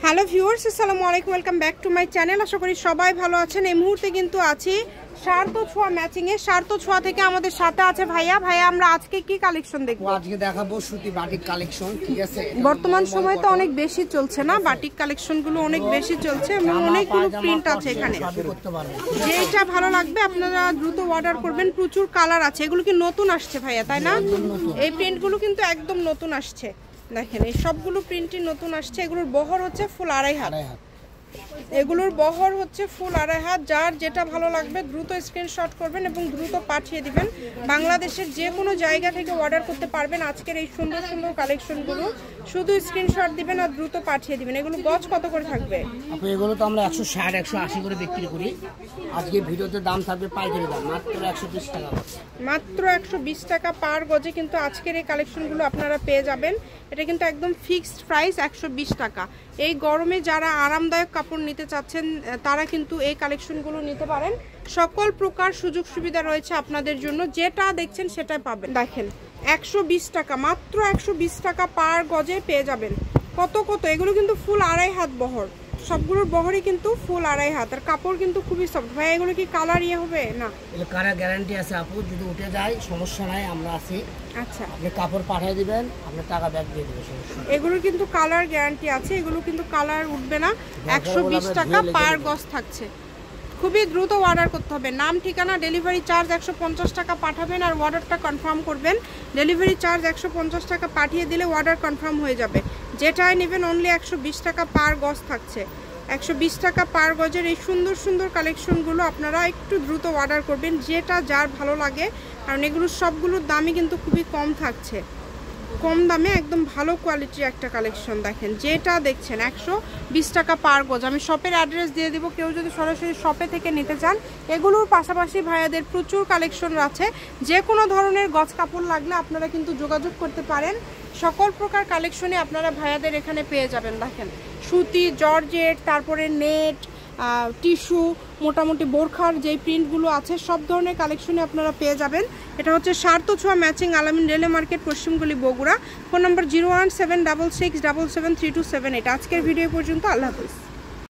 Hello viewers, আসসালামু আলাইকুম, welcome back to my channel. আশা করি সবাই ভালো আছেন। এই মুহূর্তে কিন্তু আছি শার্ত ছোঁয়া ম্যাচিং এ। শার্ত ছোঁয়া থেকে আমাদের সাথে আছে ভাইয়া। আমরা আজকে কি কালেকশন দেখব? আজকে দেখাবো সুতি বাটিক কালেকশন। ঠিক আছে, বর্তমান সময় তো অনেক বেশি চলছে না, বাটিক কালেকশন গুলো অনেক বেশি চলছে এবং অনেকগুলো প্রিন্ট আছে এখানে। যেটা ভালো লাগবে আপনারা দ্রুত অর্ডার করবেন। প্রচুর কালার আছে। এগুলো কি নতুন আসছে ভাইয়া, তাই না? এই প্রিন্ট গুলো কিন্তু একদম নতুন আসছে। দেখেন এই সবগুলো প্রিন্টই নতুন আসছে। এগুলোর বহর হচ্ছে ফুল 2.5 হাত। এগুলোর বহর হচ্ছে ফুল 2.5 হাত। যার যেটা ভালো লাগবে দ্রুত স্ক্রিনশট করবেন এবং দ্রুত পাঠিয়ে দিবেন। বাংলাদেশের যে কোনো জায়গা থেকে অর্ডার করতে পারবেন আজকের এই সুন্দর সুন্দর কালেকশনগুলো। শুধু স্ক্রিনশট দিবেন আর দ্রুত পাঠিয়ে দিবেন। এগুলো গজ কত করে থাকবে? আপু এগুলো তো আমরা 160 180 করে বিক্রি করি। আজকে ভিডিওতে দাম থাকবে পাইকারি দাম মাত্র 120 টাকা। মাত্র 120 টাকা পার গজে কিন্তু আজকের এই কালেকশনগুলো আপনারা পেয়ে যাবেন। এটা কিন্তু একদম ফিক্সড প্রাইস 120 টাকা। এই গরমে যারা আরামদায়ক কাপড় নিতে চাচ্ছেন তারা কিন্তু এই কালেকশনগুলো নিতে পারেন। সকল প্রকার সুযোগ সুবিধা রয়েছে আপনাদের জন্য। যেটা দেখছেন সেটাই পাবেন। দেখেন 120 টাকা, মাত্র 120 টাকা পার গজে পেয়ে যাবেন। কত এগুলো কিন্তু ফুল 2.5 হাত বহর। সবগুলোর বহরই কিন্তু ফুল 2.5 হাত। আর কাপড় কিন্তু খুবই সফট। ভাই এগুলো কি কালার হবে না? এগুলো কালার গ্যারান্টি আছে আপু, যদি উঠে যায় সমস্যা নাই, আমরা আছি। আচ্ছা, আপনি কাপড় পাঠিয়ে দিবেন, আপনি টাকা ব্যাক দিয়ে দিবেন, সমস্যা নেই। এগুলো কিন্তু কালার গ্যারান্টি আছে। এগুলো কিন্তু কালার উঠবে না। 120 টাকা পার গজ থাকছে। খুবই দ্রুত অর্ডার করতে হবে। নাম, ঠিকানা, ডেলিভারি চার্জ 150 টাকা পাঠাবেন আর অর্ডারটা কনফার্ম করবেন। ডেলিভারি চার্জ 150 টাকা পাঠিয়ে দিলে অর্ডার কনফার্ম হয়ে যাবে। যেটাই নেবেন অনলি 120 টাকা পার গজ থাকছে। 120 টাকা পার গজের এই সুন্দর সুন্দর কালেকশনগুলো আপনারা একটু দ্রুত অর্ডার করবেন, যেটা যার ভালো লাগে। কারণ এগুলো সবগুলোর দামই কিন্তু খুবই কম থাকছে। কম দামে একদম ভালো কোয়ালিটির একটা কালেকশন। দেখেন যেটা দেখছেন 120 টাকা পার গজ। আমি শপের অ্যাড্রেস দিয়ে দিব, কেউ যদি সরাসরি শপে থেকে নিতে চান। এগুলোর পাশাপাশি ভাইয়াদের প্রচুর কালেকশন আছে। যে কোনো ধরনের গজ কাপড় লাগলে আপনারা কিন্তু যোগাযোগ করতে পারেন। সকল প্রকার কালেকশনই আপনারা ভাইয়াদের এখানে পেয়ে যাবেন। দেখেন সুতি, জর্জেট, তারপরে নেট, টিস্যু, মোটামুটি বোরখার যেই প্রিন্টগুলো আছে সব ধরনের কালেকশনই আপনারা পেয়ে যাবেন। এটা হচ্ছে শার্ত ছোঁয়া ম্যাচিং, আলামিন রেলওয়ে মার্কেট, পশ্চিমগুলি, বগুড়া। Phone number 01766773278। আজকের ভিডিও পর্যন্ত। আল্লাহ হাফিজ।